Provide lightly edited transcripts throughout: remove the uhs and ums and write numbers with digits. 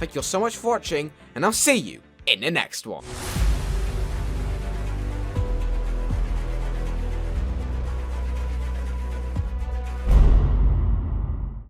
Thank you all so much for watching, and I'll see you in the next one.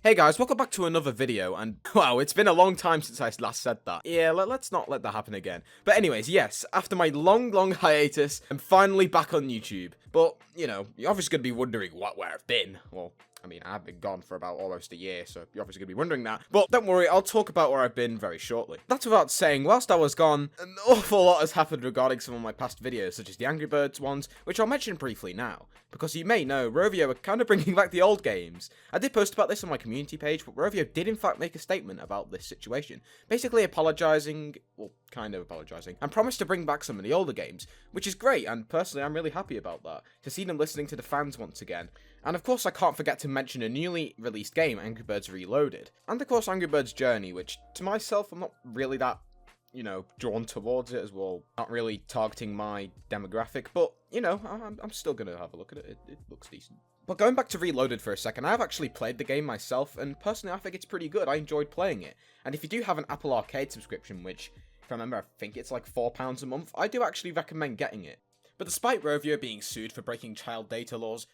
Hey guys, welcome back to another video, and wow, it's been a long time since I last said that. Yeah, let's not let that happen again. But anyways, yes, after my long hiatus, I'm finally back on YouTube. But, you know, you're obviously going to be wondering where I've been. Well, I mean, I've been gone for about almost a year, so you're obviously going to be wondering that. But don't worry, I'll talk about where I've been very shortly. That's without saying, whilst I was gone, an awful lot has happened regarding some of my past videos, such as the Angry Birds ones, which I'll mention briefly now. Because you may know, Rovio are kind of bringing back the old games. I did post about this on my community page, but Rovio did in fact make a statement about this situation. Basically apologising, well, kind of apologising, and promised to bring back some of the older games, which is great, and personally I'm really happy about that, to see them listening to the fans once again. And of course I can't forget to mention a newly released game, Angry Birds Reloaded. And of course Angry Birds Journey, which to myself I'm not really that, you know, drawn towards it as well. Not really targeting my demographic, but, you know, I'm still going to have a look at it. It looks decent. But going back to Reloaded for a second, I've actually played the game myself, and personally I think it's pretty good. I enjoyed playing it. And if you do have an Apple Arcade subscription, which, if I remember, I think it's like £4 a month, I do actually recommend getting it. But despite Rovio being sued for breaking child data laws,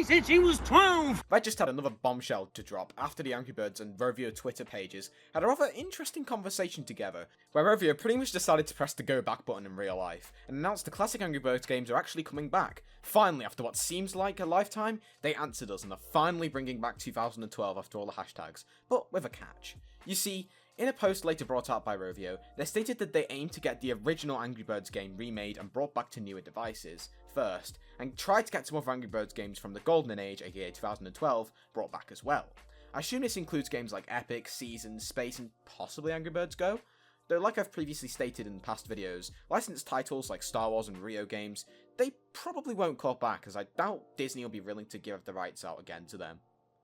Since he was 12! I just had another bombshell to drop after the Angry Birds and Rovio Twitter pages had a rather interesting conversation together, where Rovio pretty much decided to press the go back button in real life, and announced the classic Angry Birds games are actually coming back. Finally, after what seems like a lifetime, they answered us and are finally bringing back 2012 after all the hashtags, but with a catch. You see, in a post later brought out by Rovio, they stated that they aim to get the original Angry Birds game remade and brought back to newer devices first, and try to get some other Angry Birds games from the Golden Age, aka 2012, brought back as well. I assume this includes games like Epic, Seasons, Space, and possibly Angry Birds Go? Though like I've previously stated in past videos, licensed titles like Star Wars and Rio games, they probably won't come back, as I doubt Disney will be willing to give the rights out again to them.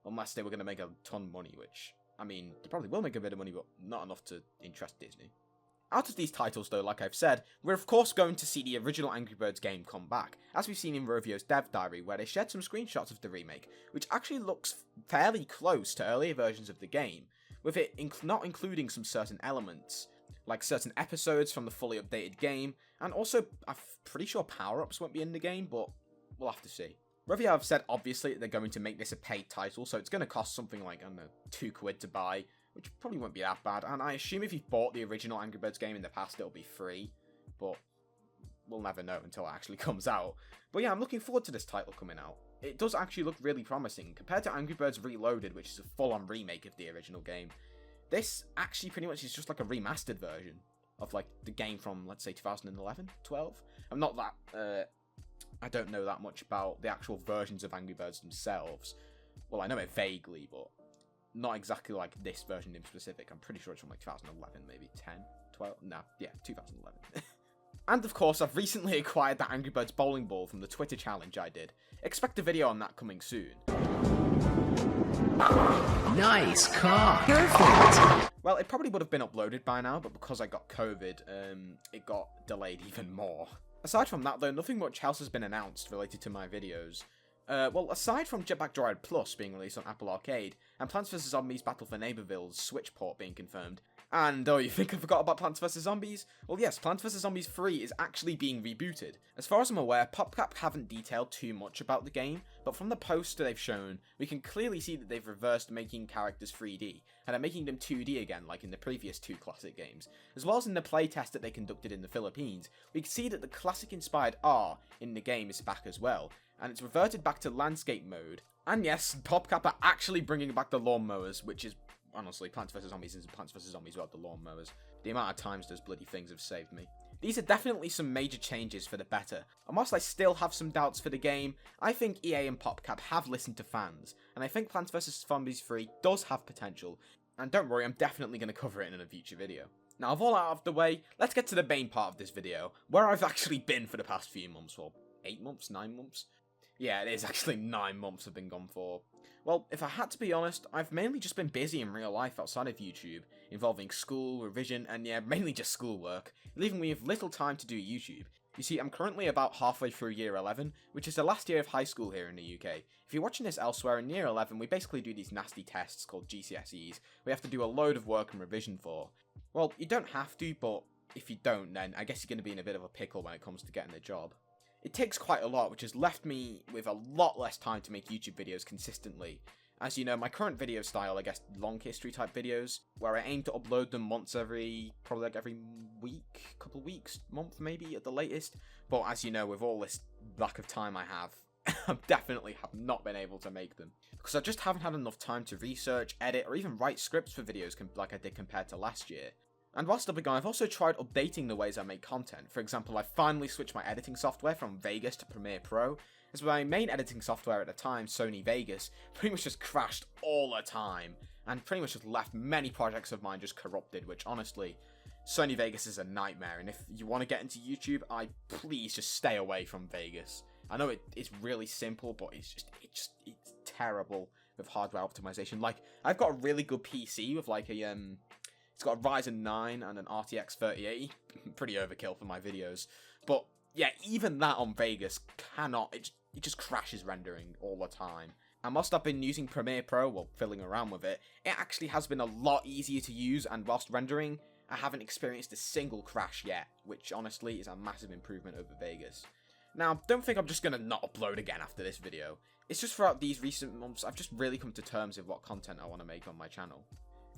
Unless they were going to make a ton of money, which, I mean, they probably will make a bit of money, but not enough to interest Disney. Out of these titles though, like I've said, we're of course going to see the original Angry Birds game come back, as we've seen in Rovio's dev diary, where they shared some screenshots of the remake, which actually looks fairly close to earlier versions of the game, with it not including some certain elements, like certain episodes from the fully updated game, and also, I'm pretty sure power-ups won't be in the game, but we'll have to see. Rovio have said obviously that they're going to make this a paid title, so it's going to cost something like, I don't know, £2 to buy, which probably won't be that bad, and I assume if you've bought the original Angry Birds game in the past, it'll be free, but we'll never know until it actually comes out. But yeah, I'm looking forward to this title coming out. It does actually look really promising, compared to Angry Birds Reloaded, which is a full-on remake of the original game. This actually pretty much is just like a remastered version of like the game from, let's say, 2011, 12? I'm not that, I don't know that much about the actual versions of Angry Birds themselves. Well, I know it vaguely, but not exactly like this version in specific. I'm pretty sure it's from like 2011, maybe 10, 12, no, yeah, 2011. And of course, I've recently acquired that Angry Birds bowling ball from the Twitter challenge I did. Expect a video on that coming soon. Nice car. Perfect. Well, it probably would have been uploaded by now, but because I got COVID, it got delayed even more. Aside from that though, nothing much else has been announced related to my videos. Well, aside from Jetpack Joyride Plus being released on Apple Arcade, and Plants vs Zombies Battle for Neighborville's Switch port being confirmed, and oh, you think I forgot about Plants vs Zombies? Well yes, Plants vs Zombies 3 is actually being rebooted. As far as I'm aware, PopCap haven't detailed too much about the game, but from the poster they've shown, we can clearly see that they've reversed making characters 3D, and are making them 2D again like in the previous two classic games. As well as in the playtest that they conducted in the Philippines, we can see that the classic inspired R in the game is back as well, and it's reverted back to landscape mode. And yes, PopCap are actually bringing back the lawnmowers, which is, honestly, Plants vs Zombies is Plants vs Zombies without the lawnmowers. The amount of times those bloody things have saved me. These are definitely some major changes for the better, and whilst I still have some doubts for the game, I think EA and PopCap have listened to fans, and I think Plants vs Zombies 3 does have potential, and don't worry, I'm definitely going to cover it in a future video. Now, with all out of the way, let's get to the main part of this video, where I've actually been for the past few months, or 8 months, 9 months? Yeah, it is actually 9 months I've been gone for. Well, if I had to be honest, I've mainly just been busy in real life outside of YouTube, involving school, revision, and yeah, mainly just schoolwork, leaving me with little time to do YouTube. You see, I'm currently about halfway through year 11, which is the last year of high school here in the UK. If you're watching this elsewhere, in year 11 we basically do these nasty tests called GCSEs, we have to do a load of work and revision for. Well, you don't have to, but if you don't, then I guess you're going to be in a bit of a pickle when it comes to getting a job. It takes quite a lot, which has left me with a lot less time to make YouTube videos consistently. As you know, my current video style, I guess, long history type videos, where I aim to upload them once every week, couple weeks, month maybe at the latest. But as you know, with all this lack of time I have, I definitely have not been able to make them. Because I just haven't had enough time to research, edit, or even write scripts for videos like I did compared to last year. And whilst I've been gone, I've also tried updating the ways I make content. For example, I finally switched my editing software from Vegas to Premiere Pro, as my main editing software at the time, Sony Vegas, pretty much just crashed all the time, and pretty much just left many projects of mine just corrupted, which honestly, Sony Vegas is a nightmare, and if you want to get into YouTube, please just stay away from Vegas. I know it's really simple, but it's terrible with hardware optimization. Like, I've got a really good PC with like it's got a Ryzen 9 and an RTX 3080, pretty overkill for my videos, but yeah, even that on Vegas it just crashes rendering all the time. And whilst I've been using Premiere Pro, well, fiddling around with it, it actually has been a lot easier to use, and whilst rendering, I haven't experienced a single crash yet, which honestly is a massive improvement over Vegas. Now, don't think I'm just going to not upload again after this video. It's just throughout these recent months, I've just really come to terms with what content I want to make on my channel.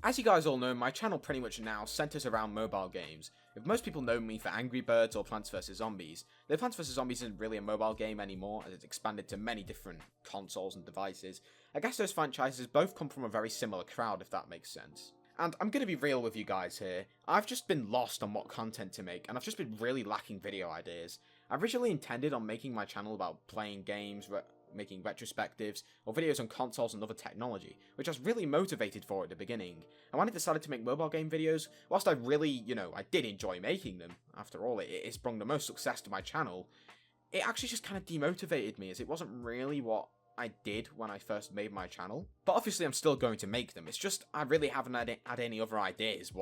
As you guys all know, my channel pretty much now centers around mobile games. If most people know me for Angry Birds or Plants vs Zombies, though Plants vs Zombies isn't really a mobile game anymore, as it's expanded to many different consoles and devices, I guess those franchises both come from a very similar crowd, if that makes sense. And I'm going to be real with you guys here, I've just been lost on what content to make, and I've just been really lacking video ideas. I originally intended on making my channel about playing games, making retrospectives, or videos on consoles and other technology, which I was really motivated for at the beginning. And when I decided to make mobile game videos, whilst I really, I did enjoy making them, after all, it's brought the most success to my channel, it actually just kind of demotivated me, as it wasn't really what I did when I first made my channel. But obviously I'm still going to make them, it's just I really haven't had any other ideas,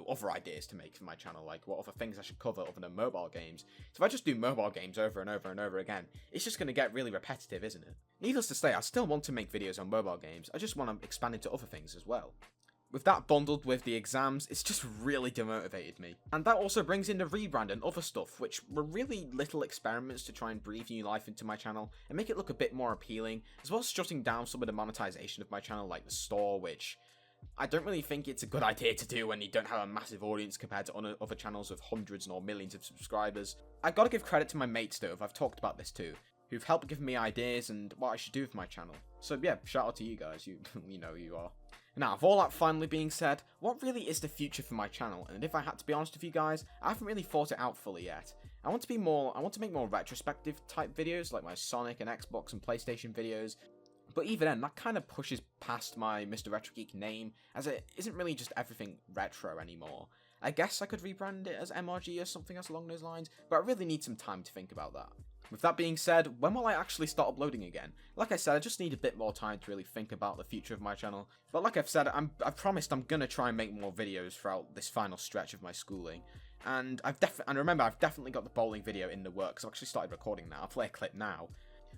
other ideas to make for my channel, like what other things I should cover other than mobile games. So if I just do mobile games over and over and over again, it's just going to get really repetitive, isn't it? Needless to say, I still want to make videos on mobile games, I just want to expand into other things as well. With that bundled with the exams, it's just really demotivated me. And that also brings in the rebrand and other stuff, which were really little experiments to try and breathe new life into my channel and make it look a bit more appealing, as well as shutting down some of the monetization of my channel, like the store, which I don't really think it's a good idea to do when you don't have a massive audience compared to other channels with hundreds or millions of subscribers. I've got to give credit to my mates though, I've talked about this too, who've helped give me ideas and what I should do with my channel. So yeah, shout out to you guys, you know who you are. Now, with all that finally being said, what really is the future for my channel? And if I had to be honest with you guys, I haven't really thought it out fully yet. I want to make more retrospective type videos, like my Sonic and Xbox and PlayStation videos. But even then, that kind of pushes past my MrRetroGeek name, as it isn't really just everything retro anymore. I guess I could rebrand it as MRG or something else along those lines, but I really need some time to think about that. With that being said, when will I actually start uploading again? Like I said, I just need a bit more time to really think about the future of my channel. But like I've said, I've promised I'm gonna try and make more videos throughout this final stretch of my schooling. And remember, I've definitely got the bowling video in the works. I've actually started recording now. I'll play a clip now.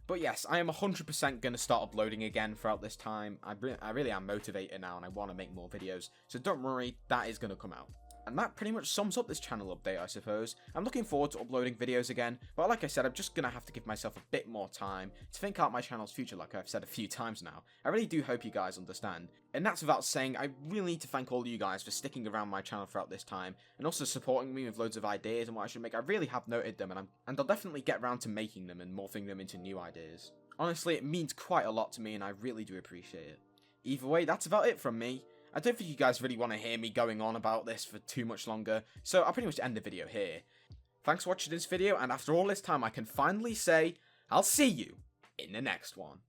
But yes, I am 100% gonna start uploading again throughout this time. I really am motivated now, and I want to make more videos. So don't worry, that is gonna come out. And that pretty much sums up this channel update, I suppose. I'm looking forward to uploading videos again, but like I said, I'm just gonna have to give myself a bit more time to think out my channel's future, like I've said a few times now. I really do hope you guys understand. And that's without saying, I really need to thank all you guys for sticking around my channel throughout this time, and also supporting me with loads of ideas and what I should make. I really have noted them, and I'll definitely get around to making them and morphing them into new ideas. Honestly, it means quite a lot to me, and I really do appreciate it. Either way, that's about it from me. I don't think you guys really want to hear me going on about this for too much longer, so I'll pretty much end the video here. Thanks for watching this video, and after all this time I can finally say, I'll see you in the next one.